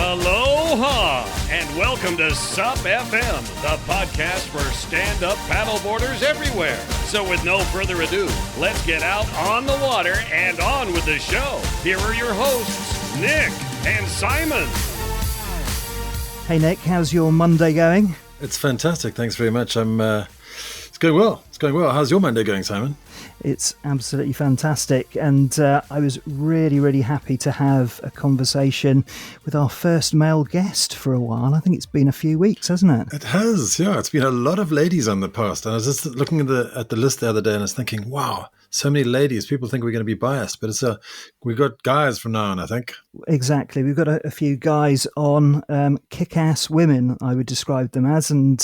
Aloha, and welcome to SUP FM, the podcast for stand-up paddleboarders everywhere. So with no further ado, let's get out on the water and on with the show. Here are your hosts, Nick and Simon. Hey Nick, how's your Monday going? It's fantastic, thanks very much. It's going well. How's your Monday going, Simon? It's absolutely fantastic, and I was really happy to have a conversation with our first male guest for a while. I think it's been a few weeks, hasn't it? It has, yeah. It's been a lot of ladies on the past, and I was just looking at the list the other day, and I was thinking, wow, so many ladies. People think we're going to be biased, but we've got guys from now on, I think. Exactly. We've got a few guys on, kick-ass women, I would describe them as, and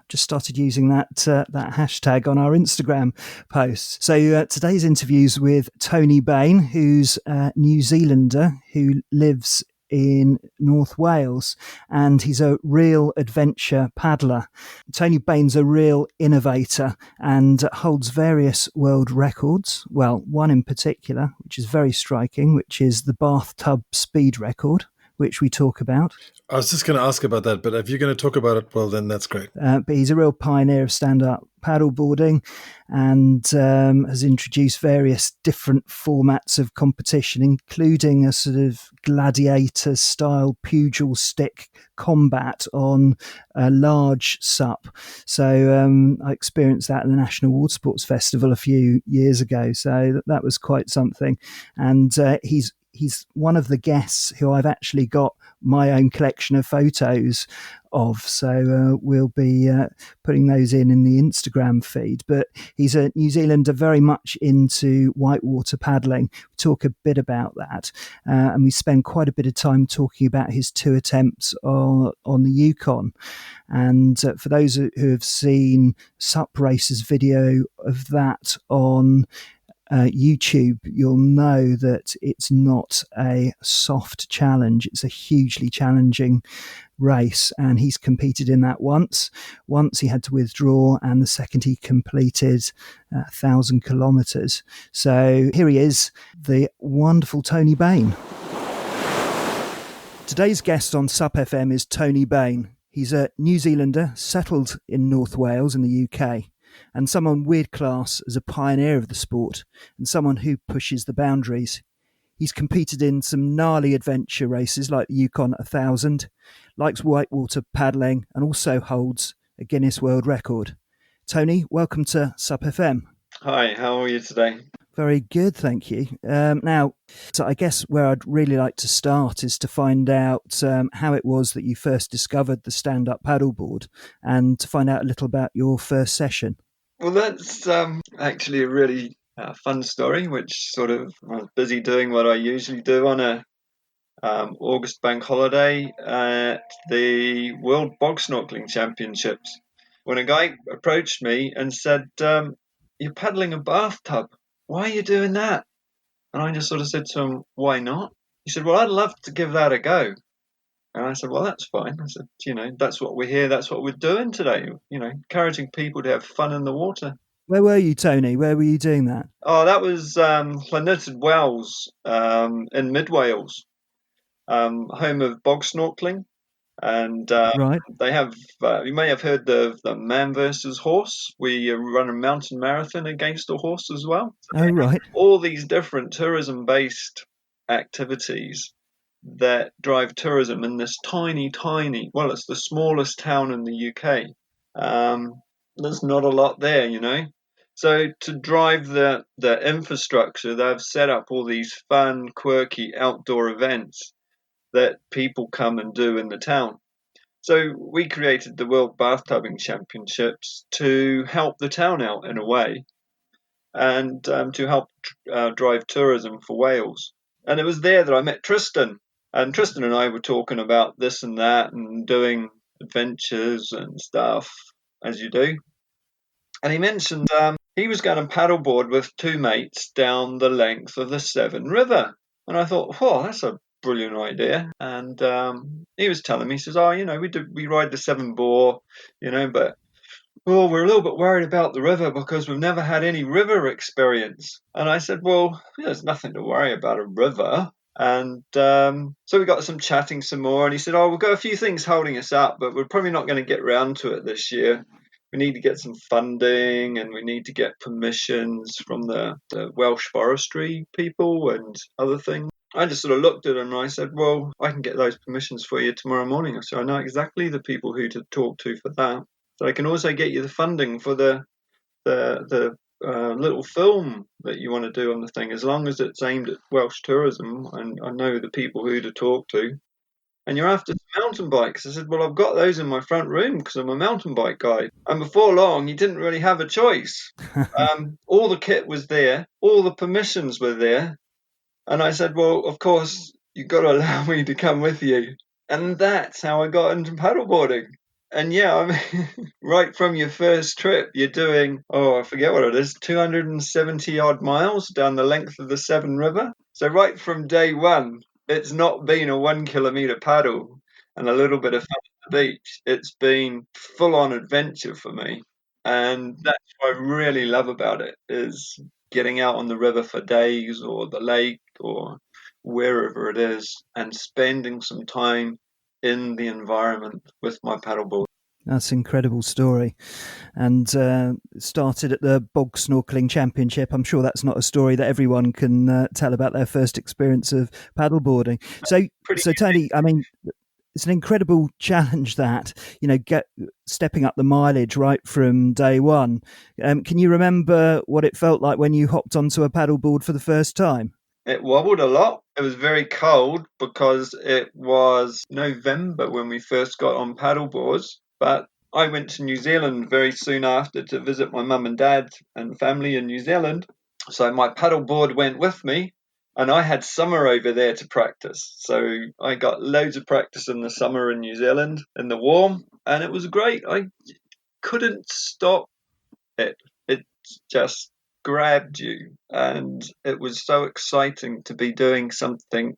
just started using that hashtag on our Instagram posts. So today's interview's with Tony Bain, who's a New Zealander who lives in North Wales, and he's a real adventure paddler. Tony Bain's a real innovator and holds various world records. Well, one in particular, which is very striking, which is the bathtub speed record, which we talk about. I was just going to ask about that, but if you're going to talk about it, well, then that's great. But he's a real pioneer of stand-up paddleboarding and has introduced various different formats of competition, including a sort of gladiator-style pugil stick combat on a large SUP. So I experienced that at the National Water Sports Festival a few years ago, so that was quite something. And he's one of the guests who I've actually got my own collection of photos of. So we'll be putting those in the Instagram feed. But he's a New Zealander very much into whitewater paddling. We talk a bit about that. And we spend quite a bit of time talking about his 2 attempts on the Yukon. And for those who have seen SUP Racer's video of that on YouTube, you'll know that it's not a soft challenge. It's a hugely challenging race, and he's competed in that once he had to withdraw, and the second he completed 1,000 kilometers. So here he is, the wonderful Tony Bain. Today's guest on SUP FM is Tony Bain. He's a New Zealander settled in North Wales in the UK, and someone weird class as a pioneer of the sport, and someone who pushes the boundaries. He's competed in some gnarly adventure races like the Yukon 1000, likes whitewater paddling, and also holds a Guinness World Record. Tony, welcome to SUP FM. Hi, how are you today? Very good, thank you. Now, so I guess where I'd really like to start is to find out how it was that you first discovered the stand-up paddleboard, and to find out a little about your first session. Well, that's actually a really fun story, which sort of I was busy doing what I usually do on a August bank holiday at the World Bog Snorkeling Championships, when a guy approached me and said, "You're paddling a bathtub. Why are you doing that?" And I just sort of said to him, "Why not?" He said, "Well, I'd love to give that a go." And I said, "Well, that's fine." I said, that's what we're here. That's what we're doing today. Encouraging people to have fun in the water. Where were you, Tony? Where were you doing that? Oh, that was Llanided Wells in Mid Wales, home of bog snorkeling. And right. They have, you may have heard of the man versus horse. We run a mountain marathon against a horse as well. Oh, right. All these different tourism-based activities that drive tourism in this tiny, well, it's the smallest town in the UK. There's not a lot there, So to drive the infrastructure, they've set up all these fun, quirky outdoor events that people come and do in the town. So we created the World Bathtubbing Championships to help the town out in a way, and to help drive tourism for Wales. And it was there that I met Tristan. And Tristan and I were talking about this and that and doing adventures and stuff, as you do. And he mentioned he was going to paddleboard with 2 mates down the length of the Severn River. And I thought, oh, that's a brilliant idea. And he was telling me, he says, we ride the Severn Bore, but we're a little bit worried about the river because we've never had any river experience. And I said, well, there's nothing to worry about a river. And so we got some chatting some more, and he said, "Oh, we've got a few things holding us up, but we're probably not going to get round to it this year. We need to get some funding, and we need to get permissions from the Welsh forestry people and other things." I just sort of looked at him and I said, "Well, I can get those permissions for you tomorrow morning." I said, "I know exactly the people who to talk to for that. So I can also get you the funding for the little film that you want to do on the thing, as long as it's aimed at Welsh tourism, and I know the people who to talk to. And you're after some mountain bikes." I said, "Well, I've got those in my front room because I'm a mountain bike guy." And before long, you didn't really have a choice. All the kit was there, all the permissions were there. And I said, "Well, of course, you've got to allow me to come with you." And that's how I got into paddleboarding. And yeah, I mean, right from your first trip, you're doing, I forget what it is, 270 odd miles down the length of the Severn River. So right from day one, it's not been a 1 kilometre paddle and a little bit of fun at the beach. It's been full on adventure for me. And that's what I really love about it, is getting out on the river for days, or the lake, or wherever it is, and spending some time in the environment with my paddleboard. That's an incredible story. And started at the Bog Snorkeling Championship. I'm sure that's not a story that everyone can tell about their first experience of paddleboarding. So Tony, I mean, it's an incredible challenge that, stepping up the mileage right from day one. Can you remember what it felt like when you hopped onto a paddleboard for the first time? It wobbled a lot. It was very cold because it was November when we first got on paddleboards. But I went to New Zealand very soon after to visit my mum and dad and family in New Zealand. So my paddleboard went with me, and I had summer over there to practice. So I got loads of practice in the summer in New Zealand in the warm, and it was great. I couldn't stop it. It just grabbed you, and it was so exciting to be doing something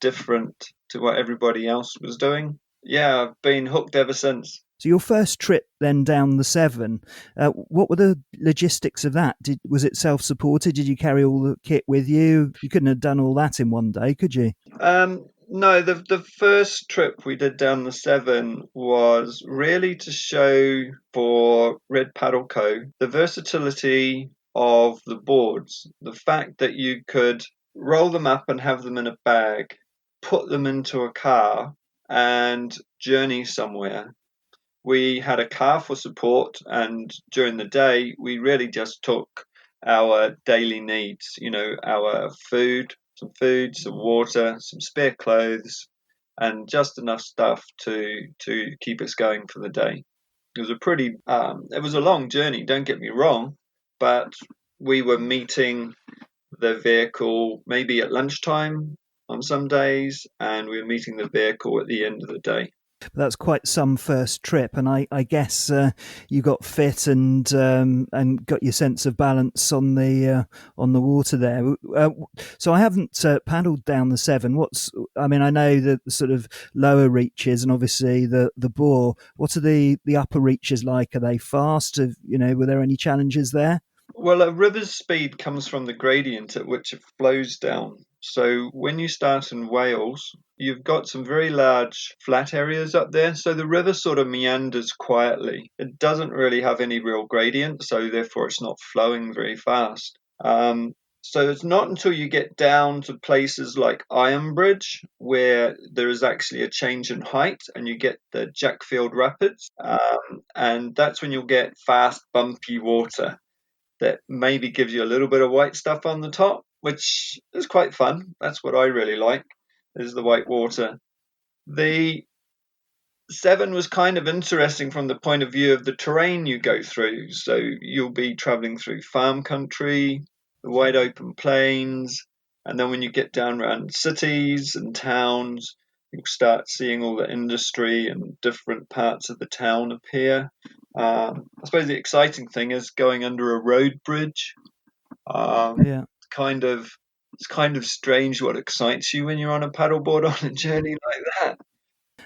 different to what everybody else was doing. Yeah, I've been hooked ever since. So your first trip then down the Severn, what were the logistics of that? Was it self-supported? Did you carry all the kit with you? You couldn't have done all that in one day, could you? No, the first trip we did down the Severn was really to show for Red Paddle Co. the versatility of the boards, the fact that you could roll them up and have them in a bag, put them into a car, and journey somewhere. We had a car for support, and during the day, we really just took our daily needs, our food, some water, some spare clothes, and just enough stuff to keep us going for the day. It was it was a long journey, don't get me wrong, but we were meeting the vehicle maybe at lunchtime on some days, and we were meeting the vehicle at the end of the day. But that's quite some first trip, and I guess you got fit and got your sense of balance on the water there. So I haven't paddled down the Severn. I know the sort of lower reaches and obviously the bore. What are the upper reaches like? Are they fast? Were there any challenges there? Well, a river's speed comes from the gradient at which it flows down. So when you start in Wales, you've got some very large flat areas up there. So the river sort of meanders quietly. It doesn't really have any real gradient, so therefore it's not flowing very fast. So it's not until you get down to places like Ironbridge where there is actually a change in height and you get the Jackfield Rapids. And that's when you'll get fast, bumpy water that maybe gives you a little bit of white stuff on the top, which is quite fun. That's what I really like, is the white water. The Severn was kind of interesting from the point of view of the terrain you go through. So you'll be traveling through farm country, the wide open plains, and then when you get down around cities and towns, you'll start seeing all the industry and different parts of the town appear. I suppose the exciting thing is going under a road bridge. Yeah. It's kind of strange what excites you when you're on a paddleboard on a journey like that.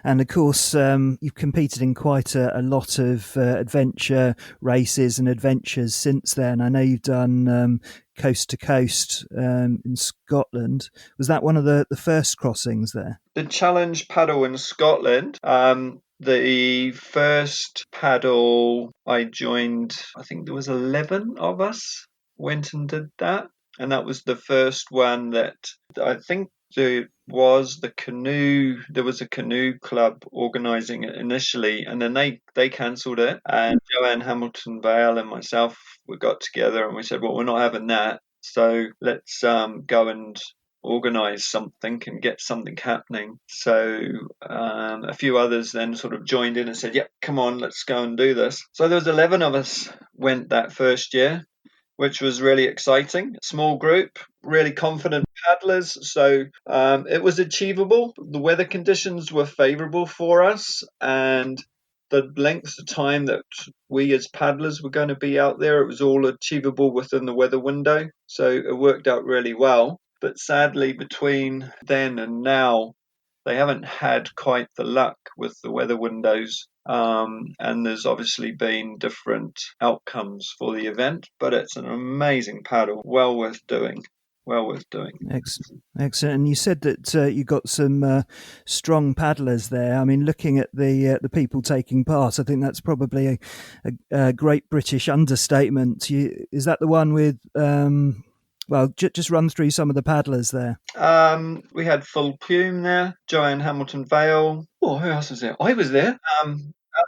And of course, you've competed in quite a lot of adventure races and adventures since then. I know you've done coast to coast in Scotland. Was that one of the first crossings there? The challenge paddle in Scotland. The first paddle I joined, I think there was 11 of us went and did that. And that was the first one that I think there was the canoe. There was a canoe club organising it initially, and then they cancelled it. And Joanne Hamilton Vale and myself, we got together and we said, well, we're not having that. So let's go and organise something and get something happening. So a few others then sort of joined in and said, yep, come on, let's go and do this. So there was 11 of us went that first year, which was really exciting. Small group, really confident paddlers. So it was achievable. The weather conditions were favourable for us, and the length of time that we as paddlers were going to be out there, it was all achievable within the weather window. So it worked out really well. But sadly, between then and now, they haven't had quite the luck with the weather windows. And there's obviously been different outcomes for the event, but it's an amazing paddle, well worth doing. Excellent. And you said that you got some strong paddlers there. I mean, looking at the people taking part, I think that's probably a great British understatement. Is that the one with? Well, just run through some of the paddlers there. We had Phil Pume there, Joanne Hamilton Vale. Oh, who else was there? I was there.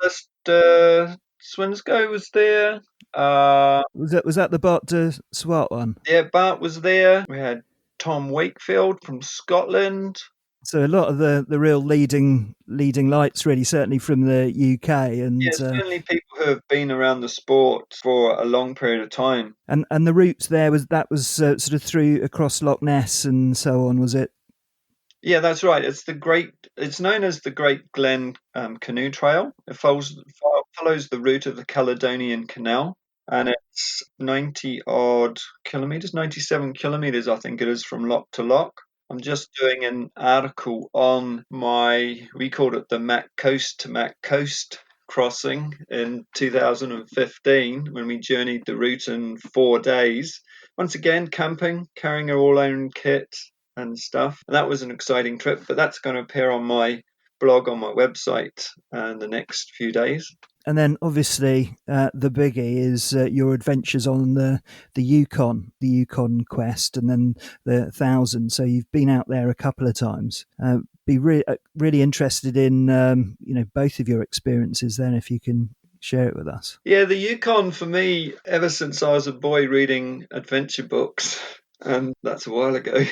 Alistair Swinscoe was there. Was that the Bart de Swat one? Yeah, Bart was there. We had Tom Wakefield from Scotland. So a lot of the real leading lights, really, certainly from the UK, and certainly people who have been around the sport for a long period of time. And the route there was sort of through across Loch Ness and so on, was it? Yeah, that's right. It's known as the Great Glen Canoe Trail. It follows the route of the Caledonian Canal, and it's 90 odd kilometers, 97 kilometers, I think it is, from lock to lock. I'm just doing an article on we called it the Mac Coast to Mac Coast crossing in 2015 when we journeyed the route in 4 days. Once again, camping, carrying our all own kit and stuff. And that was an exciting trip, but that's going to appear on my blog on my website in the next few days. And then obviously the biggie is your adventures on the Yukon quest, and then the 1,000. So you've been out there a couple of times. Be really interested in both of your experiences then, if you can share it with us. Yeah, the Yukon for me, ever since I was a boy reading adventure books, and that's a while ago,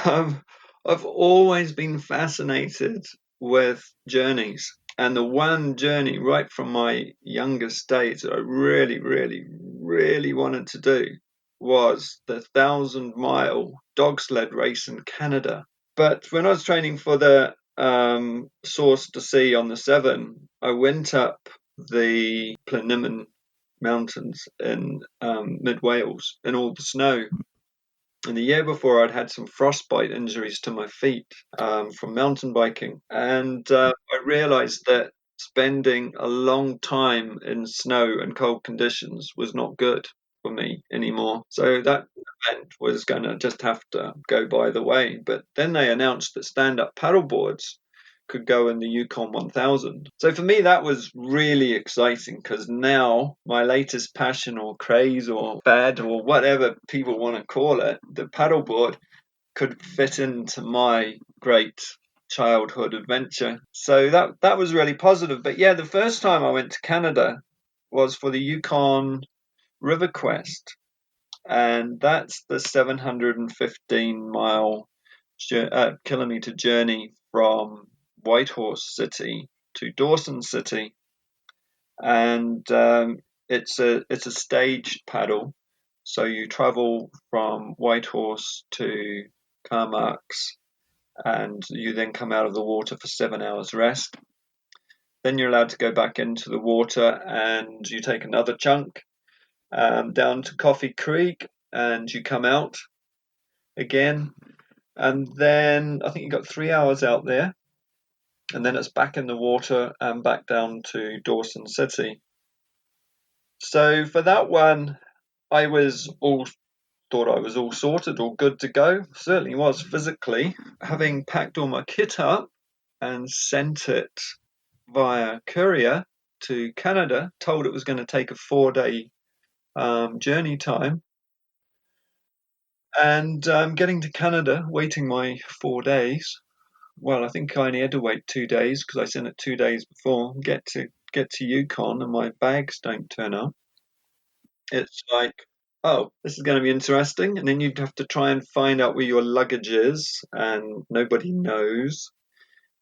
I've always been fascinated with journeys. And the one journey right from my youngest days that I really, really, really wanted to do was the 1,000-mile dog sled race in Canada. But when I was training for the Source to Sea on the 7, I went up the Plinimon Mountains in mid-Wales in all the snow. And the year before, I'd had some frostbite injuries to my feet from mountain biking. And I realized that spending a long time in snow and cold conditions was not good for me anymore. So that event was going to just have to go by the way. But then they announced that stand-up paddleboards could go in the Yukon 1000. So for me, that was really exciting, because now my latest passion or craze or fad or whatever people want to call it, the paddleboard, could fit into my great childhood adventure. So that was really positive. But yeah, the first time I went to Canada was for the Yukon River Quest, and that's the 715 kilometer journey from Whitehorse City to Dawson City, and it's a staged paddle. So you travel from Whitehorse to Carmarks, and you then come out of the water for 7 hours rest. Then you're allowed to go back into the water, and you take another chunk down to Coffee Creek, and you come out again, and then I think you got 3 hours out there. and then it's back in the water and back down to Dawson City. So for that one, I thought I was all sorted, all good to go. Certainly was physically. Having packed all my kit up and sent it via courier to Canada, told it was going to take a 4-day journey time. And getting to Canada, waiting my 4 days. Well, I think I only had to wait 2 days because I sent it 2 days before. Get to Yukon and my bags don't turn up. It's like, oh, this is going to be interesting. And then you'd have to try and find out where your luggage is, and nobody knows.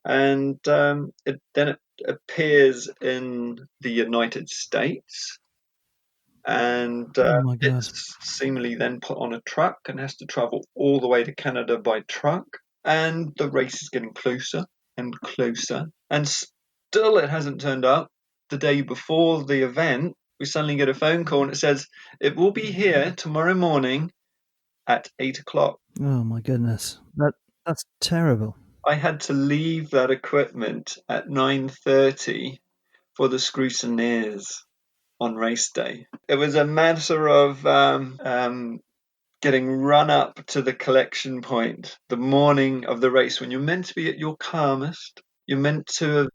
And it appears in the United States, and Oh my God. it's seemingly then put on a truck and has to travel all the way to Canada by truck. And the race is getting closer and closer, and still it hasn't turned up. The day before the event, we suddenly get a phone call and it says, it will be here tomorrow morning at 8 o'clock. Oh my goodness. That's terrible. I had to leave that equipment at 9:30 for the scrutineers on race day. It was a matter of getting run up to the collection point the morning of the race when you're meant to be at your calmest. You're meant to have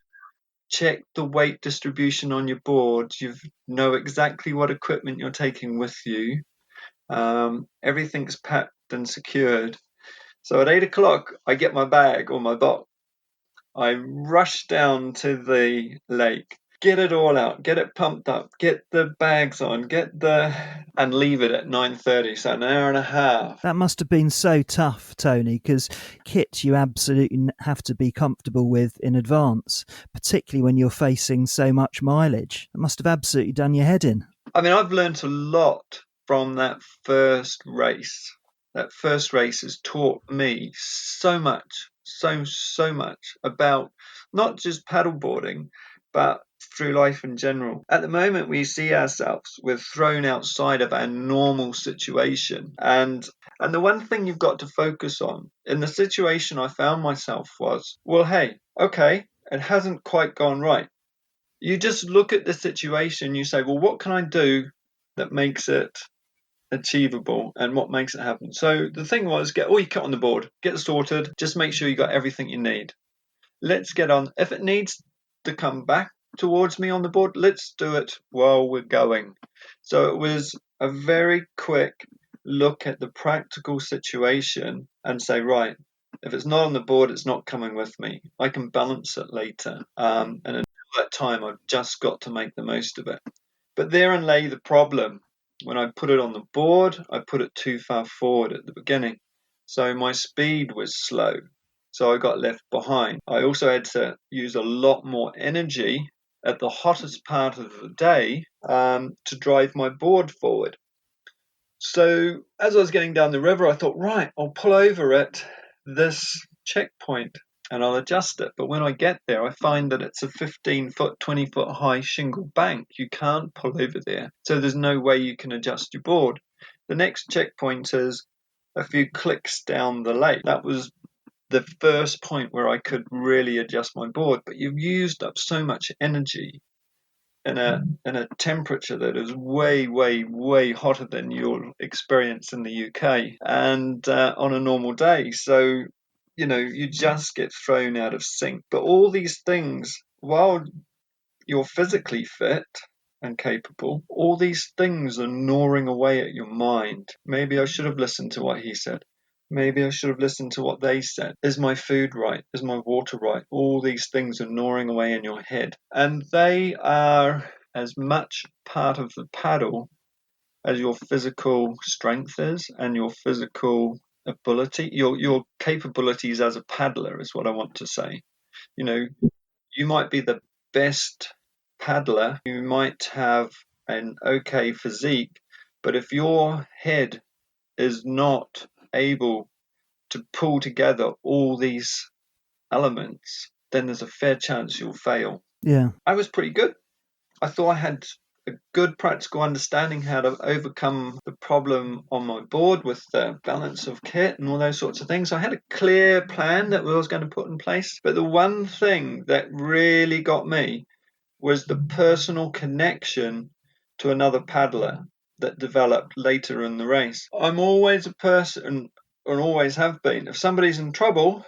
checked the weight distribution on your board. You know exactly what equipment you're taking with you. Everything's packed and secured. So at 8 o'clock, I get my bag or my box. I rush down to the lake, get it all out, get it pumped up, get the bags on, and leave it at 9:30, so an hour and a half. That must have been so tough, Tony, because kit you absolutely have to be comfortable with in advance, particularly when you're facing so much mileage. It must have absolutely done your head in. I mean, I've learned a lot from that first race. That first race has taught me so much, so much about not just paddleboarding, but through life in general. At the moment, we see ourselves, we're thrown outside of our normal situation. And the one thing you've got to focus on in the situation I found myself was, well, hey, okay, it hasn't quite gone right. You just look at the situation, you say, well, what can I do that makes it achievable and what makes it happen? So the thing was, get all your kit on the board, get sorted, just make sure you got everything you need. Let's get on. If it needs to come back towards me on the board, let's do it while we're going. So it was a very quick look at the practical situation and say, right, if it's not on the board, it's not coming with me. I can balance it later. And until that time, I've just got to make the most of it. But therein lay the problem. When I put it on the board, I put it too far forward at the beginning. So my speed was slow. So I got left behind. I also had to use a lot more energy at the hottest part of the day to drive my board forward. So as I was getting down the river, I thought, right, I'll pull over at this checkpoint and I'll adjust it. But when I get there, I find that it's a 15-foot, 20-foot high shingle bank. You can't pull over there. So there's no way you can adjust your board. The next checkpoint is a few clicks down the lake. That was the first point where I could really adjust my board. But you've used up so much energy in a temperature that is way, way, way hotter than you'll experience in the UK and on a normal day. So, you know, you just get thrown out of sync. But all these things, while you're physically fit and capable, all these things are gnawing away at your mind. Maybe I should have listened to what he said. Maybe I should have listened to what they said. Is my food right? Is my water right? All these things are gnawing away in your head. And they are as much part of the paddle as your physical strength is and your physical ability, your capabilities as a paddler is what I want to say. You know, you might be the best paddler, you might have an okay physique, but if your head is not able to pull together all these elements, then there's a fair chance you'll fail. Yeah. I was pretty good. I thought I had a good practical understanding how to overcome the problem on my board with the balance of kit and all those sorts of things. I had a clear plan that I was going to put in place. But the one thing that really got me was the personal connection to another paddler that developed later in the race. I'm always a person, and always have been, if somebody's in trouble,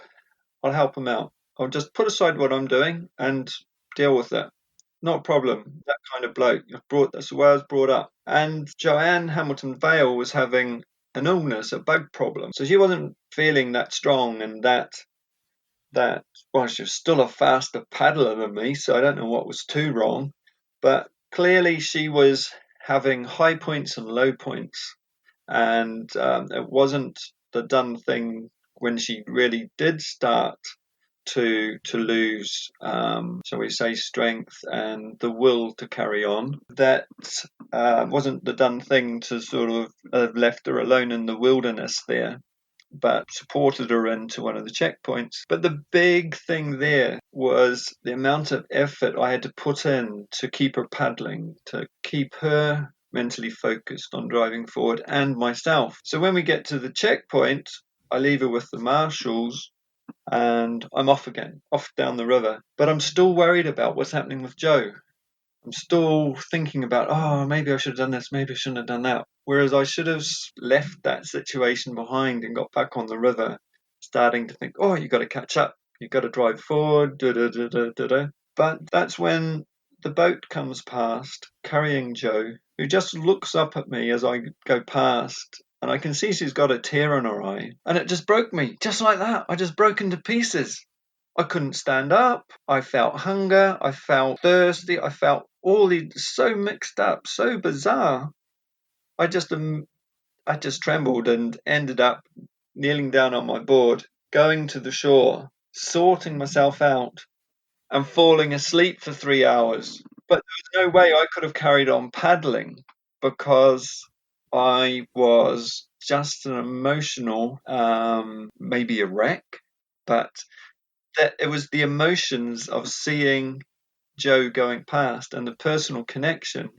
I'll help them out. I'll just put aside what I'm doing and deal with it. Not a problem. That kind of bloke. That's the way I was brought up. And Joanne Hamilton Vale was having an illness, a bug problem. So she wasn't feeling that strong and that well, she was still a faster paddler than me, so I don't know what was too wrong. But clearly she was having high points and low points. And it wasn't the done thing when she really did start to lose, shall we say, strength and the will to carry on. That wasn't the done thing to sort of have left her alone in the wilderness there, but supported her into one of the checkpoints. But the big thing there was the amount of effort I had to put in to keep her paddling, to keep her mentally focused on driving forward, and myself. So when we get to the checkpoint, I leave her with the marshals and I'm off again, off down the river. But I'm still worried about what's happening with Joe. I'm still thinking about, oh, maybe I should have done this, maybe I shouldn't have done that. Whereas I should have left that situation behind and got back on the river, starting to think, oh, you got to catch up, you got to drive forward, da-da-da-da-da-da. But that's when the boat comes past, carrying Joe, who just looks up at me as I go past, and I can see she's got a tear in her eye. And it just broke me, just like that. I just broke into pieces. I couldn't stand up. I felt hunger. I felt thirsty. I felt all these so mixed up, so bizarre. I just trembled and ended up kneeling down on my board, going to the shore, sorting myself out, and falling asleep for 3 hours. But there was no way I could have carried on paddling because I was just an emotional, maybe a wreck, but that it was the emotions of seeing Joe going past and the personal connection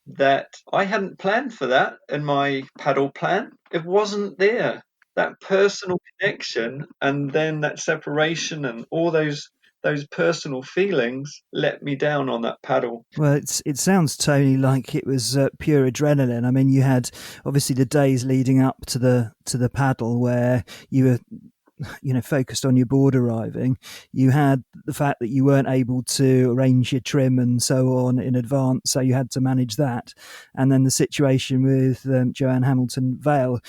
that I hadn't planned for that in my paddle plan. It wasn't there. That personal connection and then that separation and all those personal feelings let me down on that paddle. Well, it sounds, Tony, like it was pure adrenaline. I mean, you had obviously the days leading up to the paddle where you were, focused on your board arriving. You had the fact that you weren't able to arrange your trim and so on in advance, so you had to manage that. And then the situation with Joanne Hamilton Vale,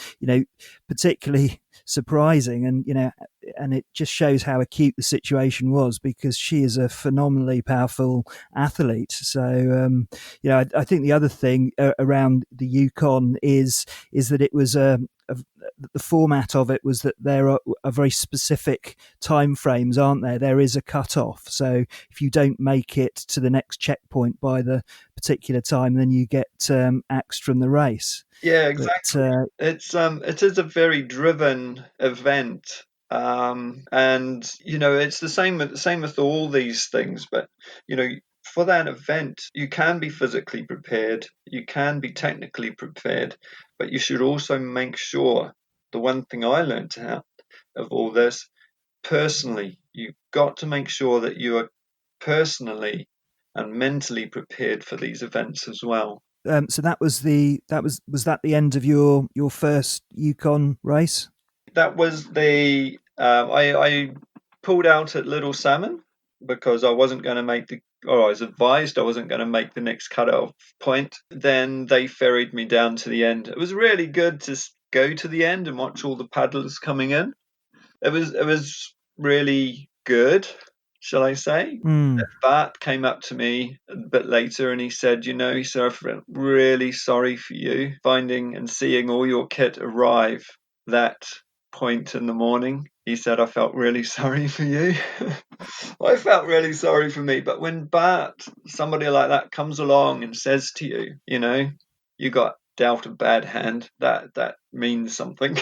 particularly surprising, and it just shows how acute the situation was because she is a phenomenally powerful athlete. So, I think the other thing around the Yukon is that it was the format of it was that there are very specific time frames, aren't there? There is a cut-off. So if you don't make it to the next checkpoint by the particular time, then you get axed from the race. Yeah, exactly. But, it is a very driven event. And it's the same with all these things, but for that event you can be physically prepared, you can be technically prepared, but you should also make sure, the one thing I learned out of all this, personally, you've got to make sure that you are personally and mentally prepared for these events as well. So that was that the end of your first Yukon race? That was the I pulled out at Little Salmon because I wasn't going to make I was advised I wasn't going to make the next cut-off point. Then they ferried me down to the end. It was really good to go to the end and watch all the paddlers coming in. It was really good, shall I say. Bart came up to me a bit later and he said, he said, I feel really sorry for you finding and seeing all your kit arrive that point in the morning. He said, I felt really sorry for you. I felt really sorry for me. But when Bart, somebody like that, comes along and says to you, you got dealt a bad hand, that means something.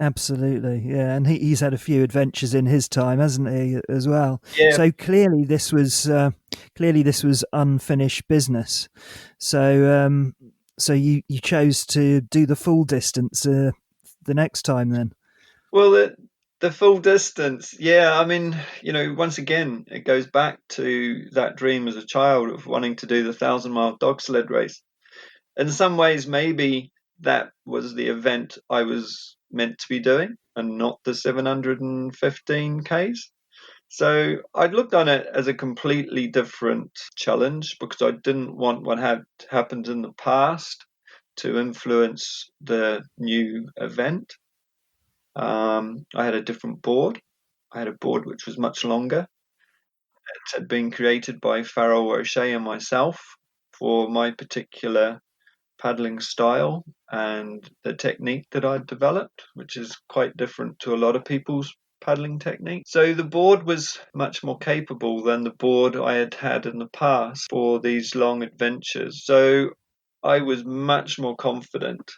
Absolutely, yeah, and he's had a few adventures in his time, hasn't he, as well? Yeah. So clearly this was unfinished business. So so you chose to do the full distance the next time then. Well, the full distance, yeah. I mean, once again, it goes back to that dream as a child of wanting to do the 1,000-mile dog sled race. In some ways, maybe that was the event I was meant to be doing and not the 715 Ks. So I'd looked on it as a completely different challenge because I didn't want what had happened in the past to influence the new event. I had a different board. I had a board which was much longer. It had been created by Farrell O'Shea and myself for my particular paddling style and the technique that I'd developed, which is quite different to a lot of people's paddling technique. So the board was much more capable than the board I had had in the past for these long adventures. So I was much more confident.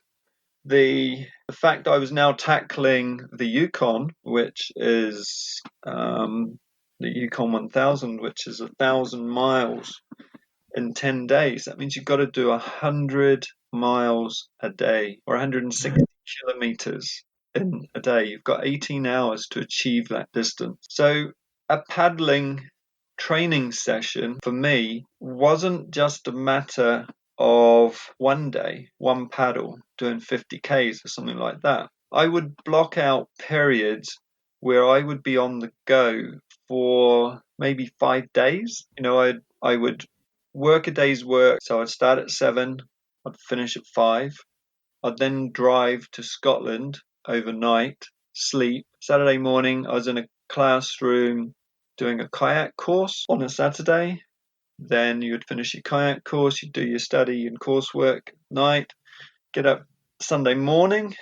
The fact I was now tackling the Yukon, which is the Yukon 1000, which is 1,000 miles in 10 days. That means you've got to do 100 miles a day or 160 kilometers in a day. You've got 18 hours to achieve that distance. So a paddling training session for me wasn't just a matter of one day, one paddle, doing 50 Ks or something like that. I would block out periods where I would be on the go for maybe 5 days. I would work a day's work. So I'd start at 7, I'd finish at 5. I'd then drive to Scotland overnight, sleep. Saturday morning, I was in a classroom doing a kayak course on a Saturday. Then you would finish your kayak course, you'd do your study and coursework at night, get up Sunday morning,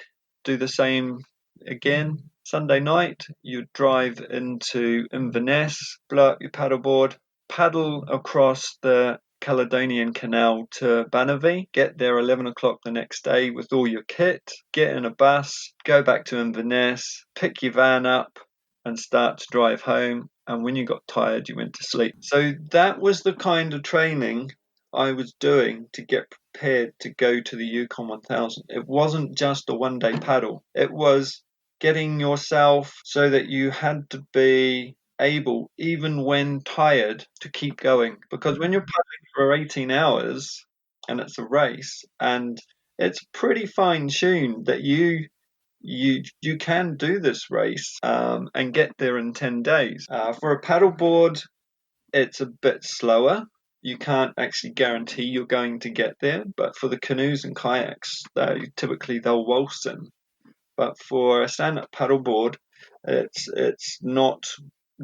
do the same again. Sunday night, you'd drive into Inverness, blow up your paddleboard, paddle across the Caledonian Canal to Banavie, get there 11 o'clock the next day with all your kit, get in a bus, go back to Inverness, pick your van up and start to drive home. And when you got tired, you went to sleep. So that was the kind of training I was doing to get prepared to go to the Yukon 1000. It wasn't just a one-day paddle. It was getting yourself so that you had to be able, even when tired, to keep going. Because when you're paddling for 18 hours and it's a race and it's pretty fine-tuned that you can do this race and get there in 10 days. For a paddleboard, it's a bit slower. You can't actually guarantee you're going to get there, but for the canoes and kayaks, typically they'll waltz in. But for a stand-up paddleboard, it's not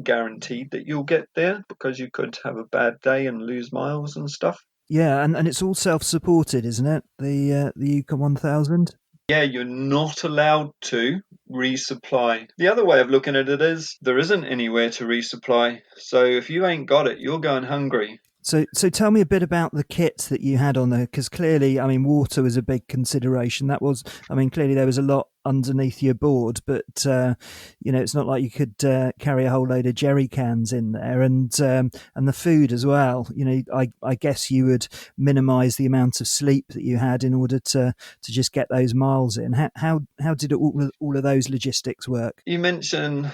guaranteed that you'll get there because you could have a bad day and lose miles and stuff. Yeah, and it's all self-supported, isn't it? The Yukon 1000. Yeah, you're not allowed to resupply. The other way of looking at it is there isn't anywhere to resupply. So if you ain't got it, you're going hungry. So tell me a bit about the kit that you had on there, because clearly, I mean, water was a big consideration. Clearly there was a lot underneath your board, but it's not like you could carry a whole load of jerry cans in there, and the food as well. I guess you would minimise the amount of sleep that you had in order to just get those miles in. How did all of those logistics work? You mentioned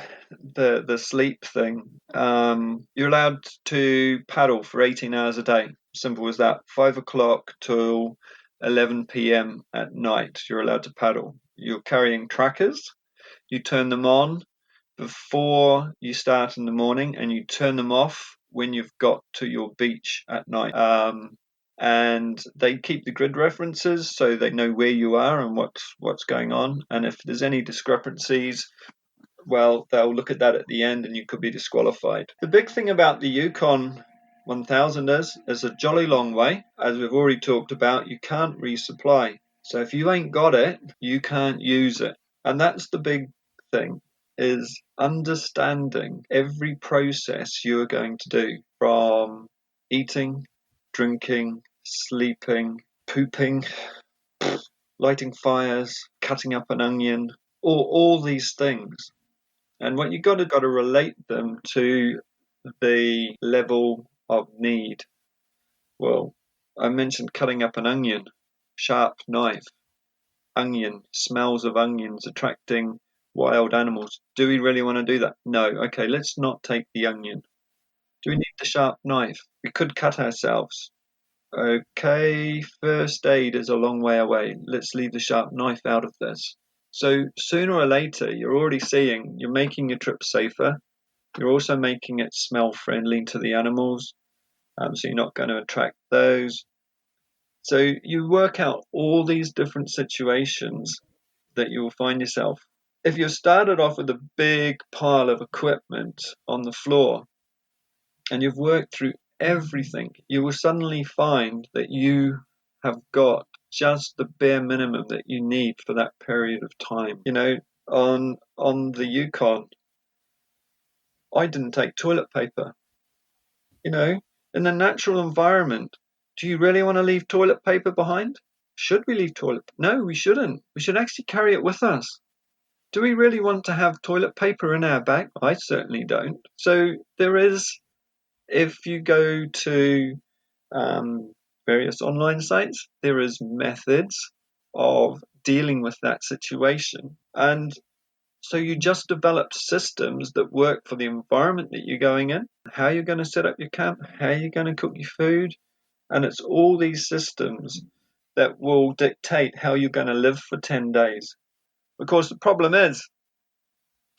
the sleep thing. You're allowed to paddle for 18 hours a day. Simple as that. 5 o'clock till 11 p.m. at night, you're allowed to paddle. You're carrying trackers. You turn them on before you start in the morning, and you turn them off when you've got to your beach at night. And they keep the grid references so they know where you are and what's going on. And if there's any discrepancies, well, they'll look at that at the end and you could be disqualified. The big thing about the Yukon 1000 is a jolly long way. As we've already talked about, you can't resupply. So if you ain't got it, you can't use it. And that's the big thing, is understanding every process you're going to do, from eating, drinking, sleeping, pooping, lighting fires, cutting up an onion, all these things. And what you got to relate them to the level of need. Well, I mentioned cutting up an onion, sharp knife, onion, smells of onions attracting wild animals. Do we really want to do that? No. Okay, let's not take the onion. Do we need the sharp knife? We could cut ourselves. Okay, first aid is a long way away. Let's leave the sharp knife out of this. So sooner or later, you're already seeing you're making your trip safer. You're also making it smell friendly to the animals. So you're not going to attract those. So you work out all these different situations that you will find yourself. If you started off with a big pile of equipment on the floor and you've worked through everything, you will suddenly find that you have got just the bare minimum that you need for that period of time. You know, on the Yukon, I didn't take toilet paper. You know, in the natural environment, do you really want to leave toilet paper behind? Should we leave toilet? No, we shouldn't. We should actually carry it with us. Do we really want to have toilet paper in our bag? I certainly don't. So there is, if you go to various online sites, there is methods of dealing with that situation. And so you just developed systems that work for the environment that you're going in, how you're going to set up your camp, how you're going to cook your food. And it's all these systems that will dictate how you're going to live for 10 days. Of course, the problem is,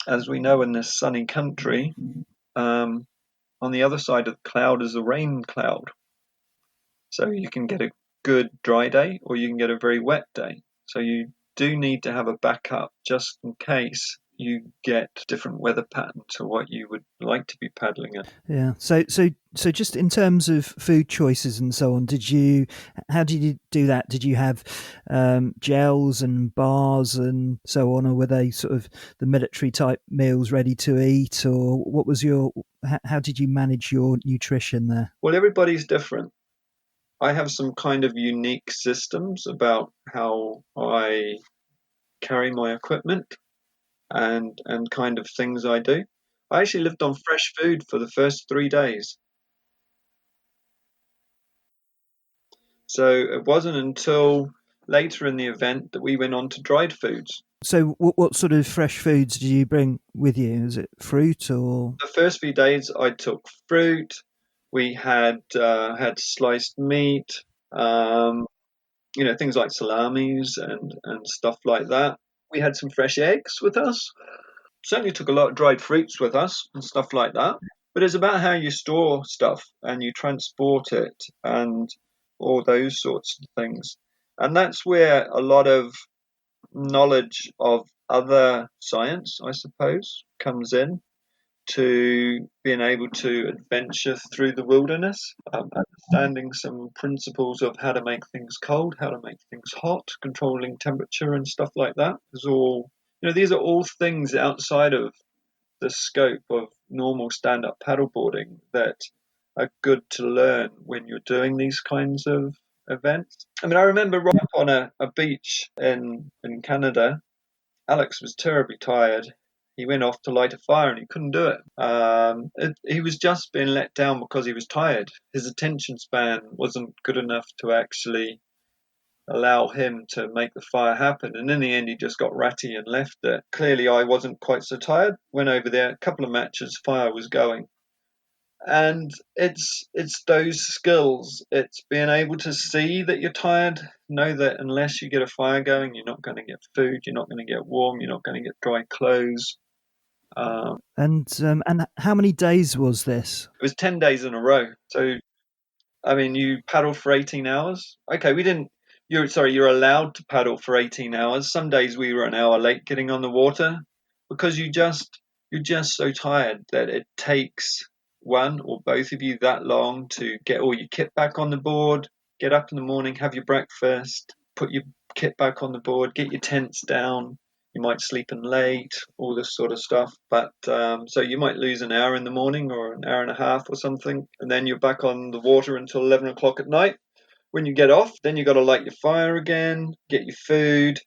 as we know in this sunny country, on the other side of the cloud is a rain cloud. So you can get a good dry day or you can get a very wet day. So you do need to have a backup just in case you get different weather pattern to what you would like to be paddling in. Yeah. So just in terms of food choices and so on, how did you do that? Did you have gels and bars and so on, or were they sort of the military type meals ready to eat, or what was how did you manage your nutrition there? Well, everybody's different. I have some kind of unique systems about how I carry my equipment and kind of things I do. I actually lived on fresh food for the first 3 days. So it wasn't until later in the event that we went on to dried foods. So what sort of fresh foods did you bring with you? Is it fruit or? The first few days I took fruit. We had sliced meat, things like salamis and stuff like that. We had some fresh eggs with us. Certainly took a lot of dried fruits with us and stuff like that. But it's about how you store stuff and you transport it and all those sorts of things. And that's where a lot of knowledge of other science, I suppose, comes in, to being able to adventure through the wilderness, understanding some principles of how to make things cold, how to make things hot, controlling temperature and stuff like that. These are all things outside of the scope of normal stand-up paddleboarding that are good to learn when you're doing these kinds of events. I mean, I remember right up on a beach in Canada, Alex was terribly tired. He went off to light a fire and he couldn't do it. He was just being let down because he was tired. His attention span wasn't good enough to actually allow him to make the fire happen. And in the end, he just got ratty and left it. Clearly, I wasn't quite so tired. Went over there, a couple of matches, fire was going. And it's those skills. It's being able to see that you're tired, know that unless you get a fire going, you're not going to get food, you're not going to get warm, you're not going to get dry clothes. And how many days was this? It was 10 days in a row. So, I mean, you paddle for 18 hours. Okay, you're allowed to paddle for 18 hours. Some days we were an hour late getting on the water because you're just so tired that it takes one or both of you that long to get all your kit back on the board, get up in the morning, have your breakfast, put your kit back on the board, get your tents down. You might sleep in late, all this sort of stuff. But so you might lose an hour in the morning or an hour and a half or something, and then you're back on the water until 11 o'clock at night. When you get off, then you got to light your fire again, get your food.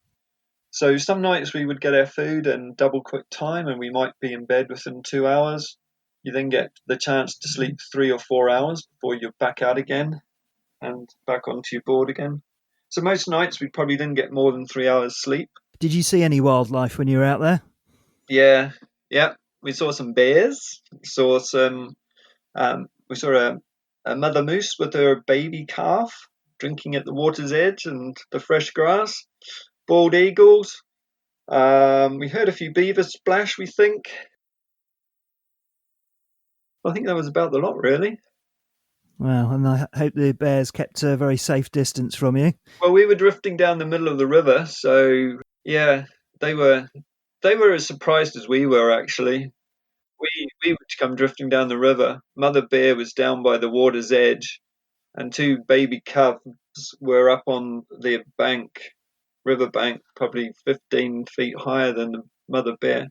So some nights we would get our food in double quick time, and we might be in bed within 2 hours. You then get the chance to sleep 3 or 4 hours before you're back out again and back onto your board again. So most nights we probably didn't get more than 3 hours sleep. Did you see any wildlife when you were out there? Yeah. We saw some bears. We saw a mother moose with her baby calf drinking at the water's edge and the fresh grass. Bald eagles. We heard a few beavers splash, we think. I think that was about the lot, really. Well, and I hope the bears kept a very safe distance from you. Well, we were drifting down the middle of the river, so yeah, they were as surprised as we were, actually. We would come drifting down the river. Mother bear was down by the water's edge, and two baby cubs were up on the river bank, probably 15 feet higher than the mother bear.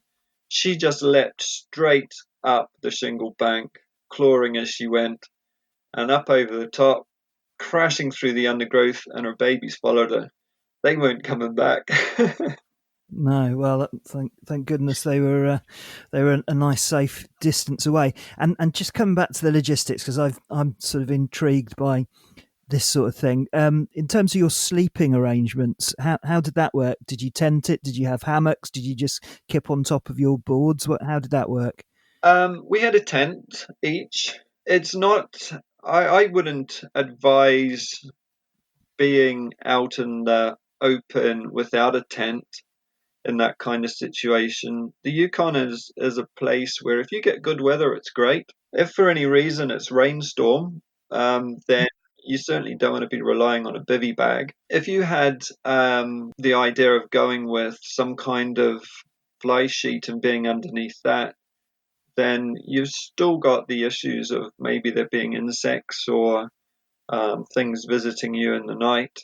She just leapt straight up the shingle bank, clawing as she went, and up over the top, crashing through the undergrowth, and her babies followed her. They weren't coming back. No, well, thank goodness they were a nice safe distance away. And just coming back to the logistics, because I'm sort of intrigued by this sort of thing. In terms of your sleeping arrangements, how did that work? Did you tent it? Did you have hammocks? Did you just kip on top of your boards? How did that work? We had a tent each. It's not. I wouldn't advise being out in the open without a tent in that kind of situation. The Yukon is a place where if you get good weather, it's great. If for any reason it's rainstorm, then you certainly don't want to be relying on a bivy bag. If you had the idea of going with some kind of fly sheet and being underneath that, then you've still got the issues of maybe there being insects or things visiting you in the night.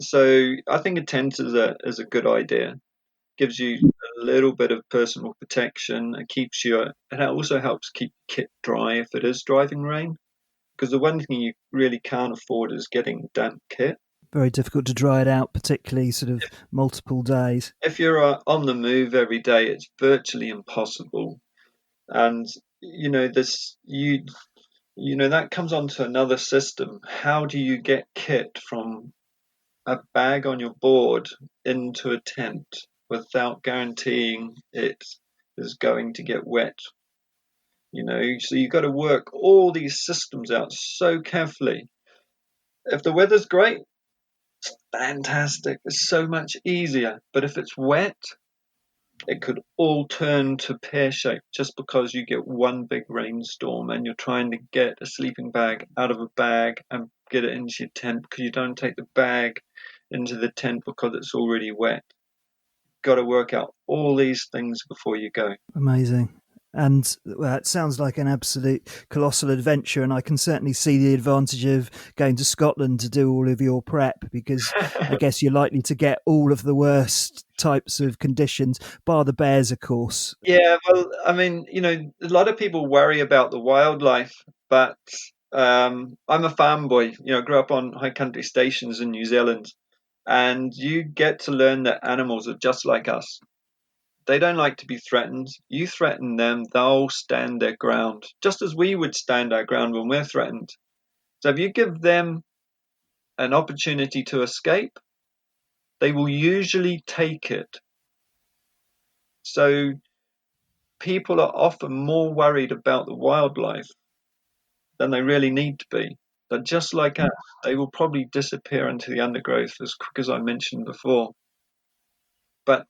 So I think a tent is a good idea. Gives you a little bit of personal protection. It also helps keep kit dry if it is driving rain. Because the one thing you really can't afford is getting damp kit. Very difficult to dry it out, particularly sort of multiple days. If you're on the move every day, it's virtually impossible. And that comes onto another system. How do you get kit from a bag on your board into a tent without guaranteeing it is going to get wet? So you've got to work all these systems out so carefully. If the weather's great, it's fantastic. It's so much easier. But if it's wet, it could all turn to pear-shaped just because you get one big rainstorm and you're trying to get a sleeping bag out of a bag and get it into your tent because you don't take the bag into the tent because it's already wet. Got to work out all these things before you go. Amazing. And well, it sounds like an absolute colossal adventure, and I can certainly see the advantage of going to Scotland to do all of your prep, because I guess you're likely to get all of the worst types of conditions, bar the bears, of course. Yeah, well, I mean, a lot of people worry about the wildlife, but I'm a farm boy. I grew up on high country stations in New Zealand, and you get to learn that animals are just like us. They don't like to be threatened. You threaten them, they'll stand their ground, just as we would stand our ground when we're threatened. So if you give them an opportunity to escape, they will usually take it. So people are often more worried about the wildlife than they really need to be. But just like us, they will probably disappear into the undergrowth as quick as I mentioned before. But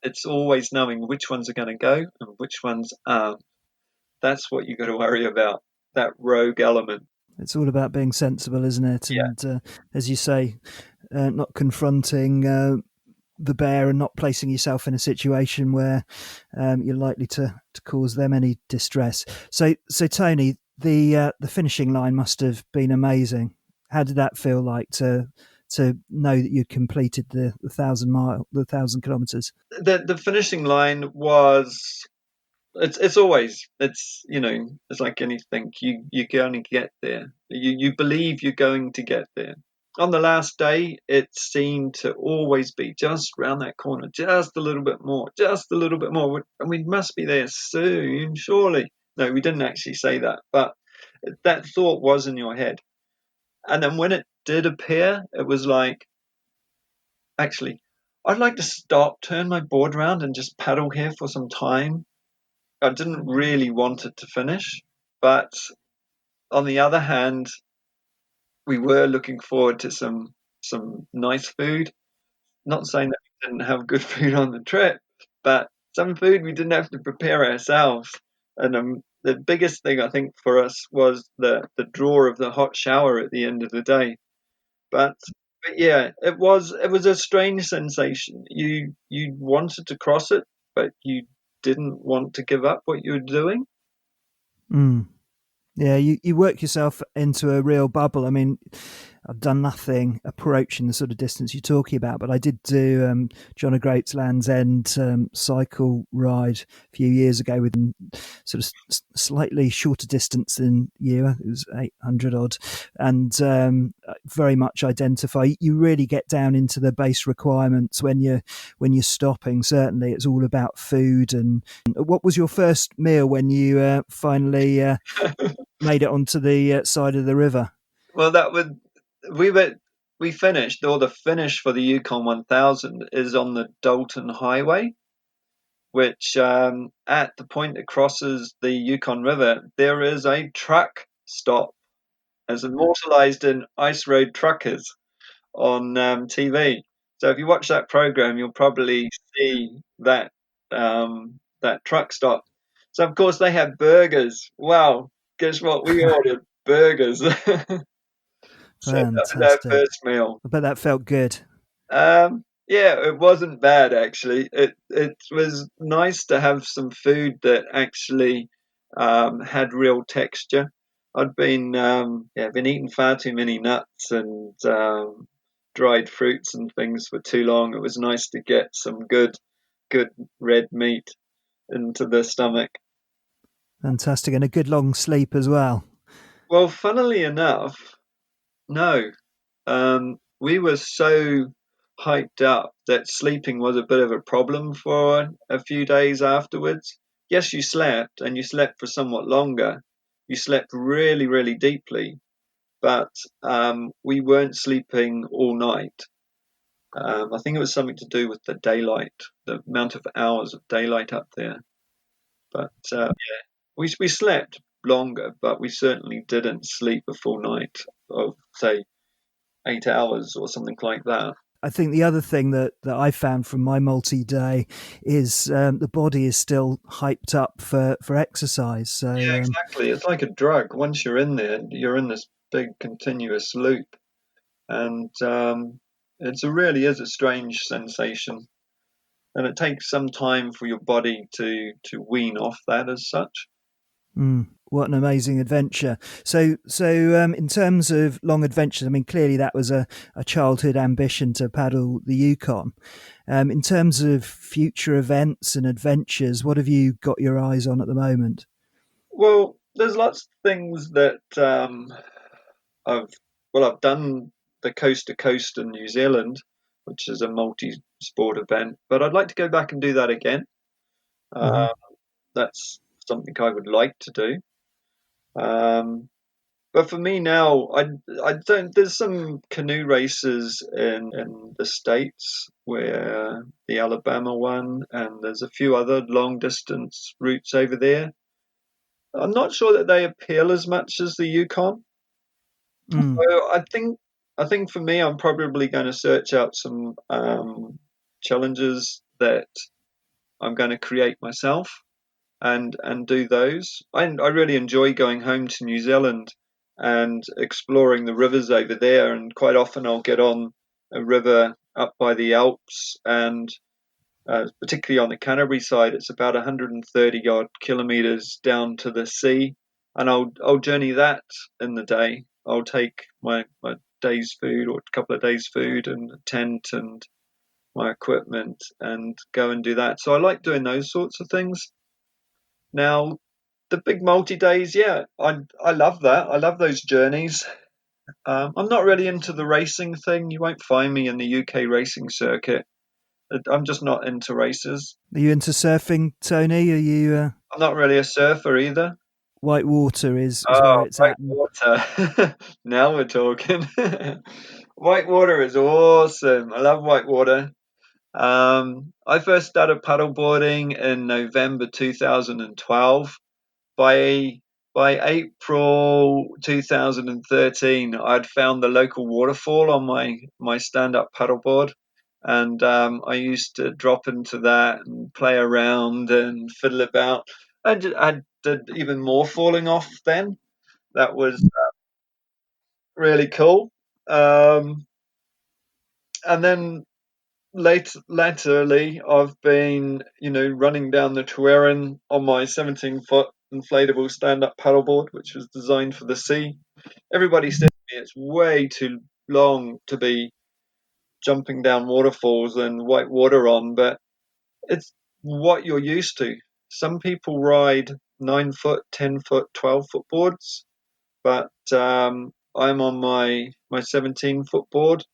it's always knowing which ones are going to go and which ones aren't. That's what you got to worry about, that rogue element. It's all about being sensible, isn't it? Yeah. And as you say, not confronting the bear and not placing yourself in a situation where you're likely to cause them any distress. So Tony, the finishing line must have been amazing. How did that feel like to know that you'd completed the 1,000 kilometers? The finishing line was it's always, it's, it's like anything. You're going to get there. You believe you're going to get there. On the last day, it seemed to always be just round that corner, just a little bit more, just a little bit more, and we must be there soon, surely. No, we didn't actually say that, but that thought was in your head. And then when it did appear, it was like, actually, I'd like to stop, turn my board around, and just paddle here for some time. I didn't really want it to finish, but on the other hand, we were looking forward to some nice food. Not saying that we didn't have good food on the trip, but some food we didn't have to prepare ourselves. And the biggest thing I think for us was the draw of the hot shower at the end of the day. But yeah, it was a strange sensation. You wanted to cross it, but you didn't want to give up what you were doing. Mm. Yeah, you work yourself into a real bubble. I mean, I've done nothing approaching the sort of distance you're talking about, but I did do John O'Groats Land's End cycle ride a few years ago with sort of slightly shorter distance than you. It was 800 odd, and very much identify. You really get down into the base requirements when you're stopping. Certainly, it's all about food. And what was your first meal when you finally made it onto the side of the river? Well, we finished, or the finish for the Yukon 1000 is on the Dalton Highway, which at the point it crosses the Yukon River, there is a truck stop, as immortalized in Ice Road Truckers on TV. So if you watch that program, you'll probably see that truck stop. So of course they had burgers. Wow, guess what? We ordered burgers. So that was our Fantastic. first meal. I bet that felt good. Yeah, it wasn't bad actually. It was nice to have some food that actually had real texture. I'd been eating far too many nuts and dried fruits and things for too long. It was nice to get some good red meat into the stomach. Fantastic. And a good long sleep as well. Well, funnily enough, no. We were so hyped up that sleeping was a bit of a problem for a few days afterwards. Yes, you slept, and you slept for somewhat longer. You slept really, really deeply, but we weren't sleeping all night. I think it was something to do with the daylight, the amount of hours of daylight up there. But yeah, we slept longer, but we certainly didn't sleep a full night of, say, 8 hours or something like that. I think the other thing that I found from my multi-day is the body is still hyped up for exercise. So Yeah, exactly. It's like a drug. Once you're in there, you're in this big continuous loop, and really is a strange sensation, and it takes some time for your body to wean off that as such. what an amazing adventure. So in terms of long adventures, I mean, clearly that was a childhood ambition to paddle the Yukon. In terms of future events and adventures, what have you got your eyes on at the moment? Well, there's lots of things that I've done the coast to coast in New Zealand, which is a multi-sport event, but I'd like to go back and do that again. Mm-hmm. That's something I would like to do. But for me now, I don't. There's some canoe races in the States, where the Alabama one, and there's a few other long distance routes over there. I'm not sure that they appeal as much as the Yukon. Mm. So I think for me, I'm probably going to search out some challenges that I'm going to create myself and do those. I really enjoy going home to New Zealand and exploring the rivers over there. And quite often I'll get on a river up by the Alps, and particularly on the Canterbury side, it's about 130 odd kilometers down to the sea, and I'll journey that in the day. I'll take my day's food or a couple of days' food and a tent and my equipment and go and do that. So I like doing those sorts of things. Now, the big multi-days, yeah, I love that. I love those journeys. I'm not really into the racing thing. You won't find me in the UK racing circuit. I'm just not into races. Are you into surfing, Tony? Are you I'm not really a surfer either. Whitewater is where Oh, it's white at? water. Now we're talking. Whitewater is awesome. I love whitewater. I first started paddleboarding in November 2012. By by April 2013, I'd found the local waterfall on my stand-up paddleboard, and I used to drop into that and play around and fiddle about. I did even more falling off then. That was really cool. And then latterly, I've been, running down the Twerin on my 17-foot inflatable stand-up paddleboard, which was designed for the sea. Everybody says to me it's way too long to be jumping down waterfalls and white water on, but it's what you're used to. Some people ride 9-foot, 10-foot, 12-foot boards, but I'm on my 17-foot board.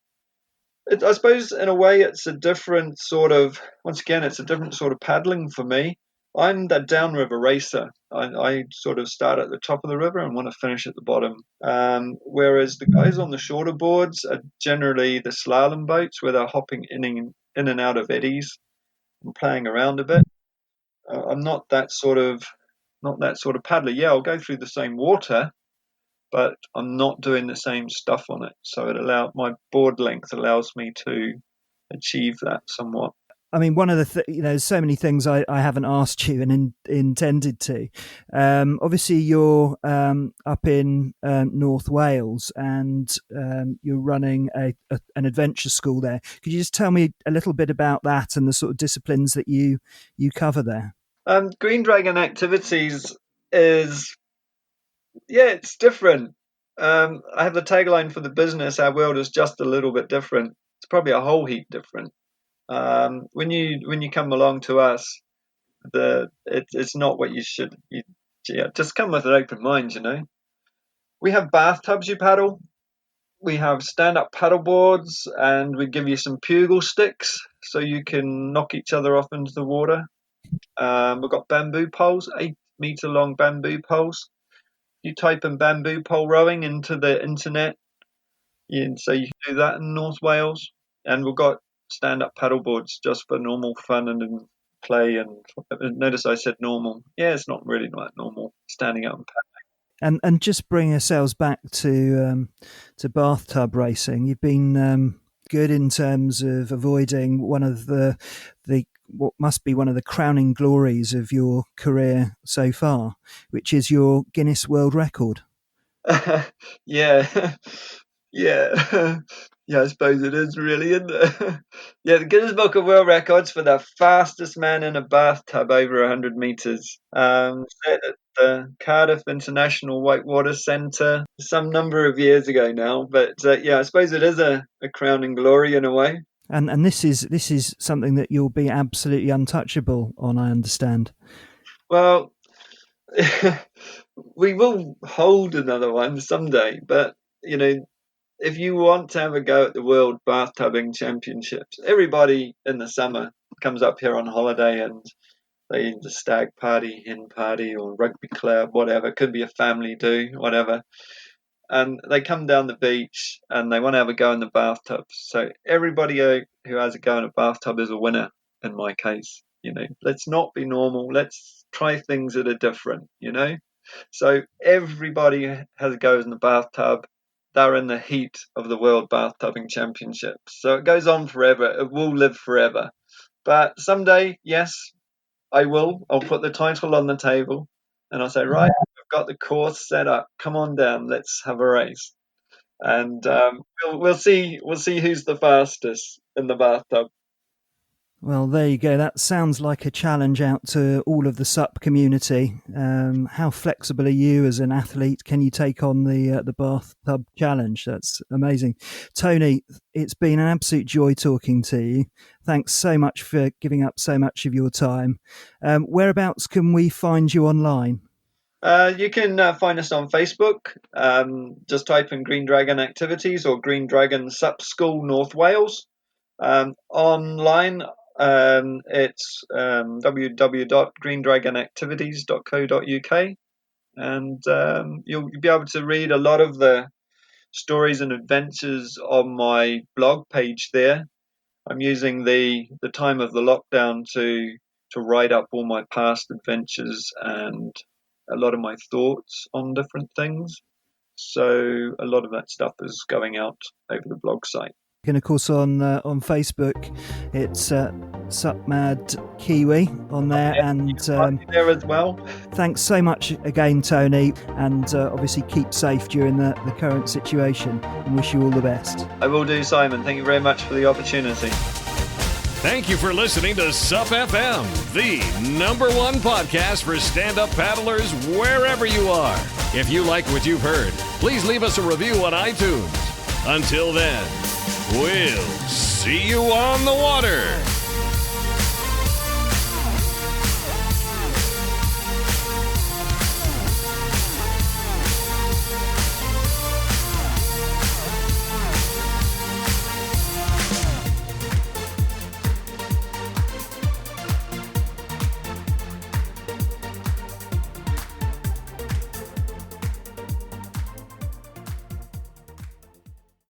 I suppose in a way it's a different sort of, once again, it's a different sort of paddling for me. I'm that downriver racer. I sort of start at the top of the river and want to finish at the bottom. Whereas the guys on the shorter boards are generally the slalom boats where they're hopping in and out of eddies and playing around a bit. I'm not that sort of paddler. Yeah, I'll go through the same water, but I'm not doing the same stuff on it. So my board length allows me to achieve that somewhat. I mean, one of the there's so many things I haven't asked you and intended to. Obviously, you're up in North Wales and you're running an adventure school there. Could you just tell me a little bit about that and the sort of disciplines that you cover there? Green Dragon Activities is, yeah, it's different. I have the tagline for the business: "Our world is just a little bit different." It's probably a whole heap different. When you come along to us, it's not what you should. Yeah, just come with an open mind. We have bathtubs you paddle. We have stand-up paddle boards, and we give you some pugil sticks so you can knock each other off into the water. We've got bamboo poles, 8-meter long bamboo poles. You type in bamboo pole rowing into the internet, so you can do that in North Wales. And we've got stand-up paddle boards just for normal fun and play. And notice I said normal. Yeah, it's not really like normal standing up and paddling. And just bring ourselves back to bathtub racing. You've been good in terms of avoiding one of the what must be one of the crowning glories of your career so far, which is your Guinness World Record. Yeah, yeah, yeah. I suppose it is really, isn't it? Yeah, the Guinness Book of World Records for the fastest man in a bathtub over 100 meters. Set at the Cardiff International Whitewater Centre some number of years ago now. But yeah, I suppose it is a crowning glory in a way. And this is something that you'll be absolutely untouchable on, I understand. Well, we will hold another one someday, but if you want to have a go at the World Bathtubing Championships, everybody in the summer comes up here on holiday and they either stag party, hen party, or rugby club, whatever. Could be a family do, whatever. And they come down the beach and they want to have a go in the bathtub. So everybody who has a go in a bathtub is a winner in my case. Let's not be normal. Let's try things that are different, So everybody has a go in the bathtub. They're in the heat of the World Bathtubing Championships. So it goes on forever. It will live forever. But someday, yes, I will. I'll put the title on the table and I'll say, right, I've got the course set up. Come on down. Let's have a race. And we'll see who's the fastest in the bathtub. Well, there you go. That sounds like a challenge out to all of the SUP community. How flexible are you as an athlete? Can you take on the bathtub challenge? That's amazing. Tony, it's been an absolute joy talking to you. Thanks so much for giving up so much of your time. Whereabouts can we find you online? You can find us on Facebook. Just type in Green Dragon Activities or Green Dragon SUP School North Wales. Online, it's www.greendragonactivities.co.uk, and you'll be able to read a lot of the stories and adventures on my blog page there. I'm using the time of the lockdown to write up all my past adventures and a lot of my thoughts on different things. So a lot of that stuff is going out over the blog site. And of course on Facebook, it's SupMad Kiwi on there, and there as well. Thanks so much again, Tony, and obviously keep safe during the current situation, and wish you all the best. I will do, Simon. Thank you very much for the opportunity. Thank you for listening to SUP FM, the #1 podcast for stand-up paddlers wherever you are. If you like what you've heard, please leave us a review on iTunes. Until then, we'll see you on the water.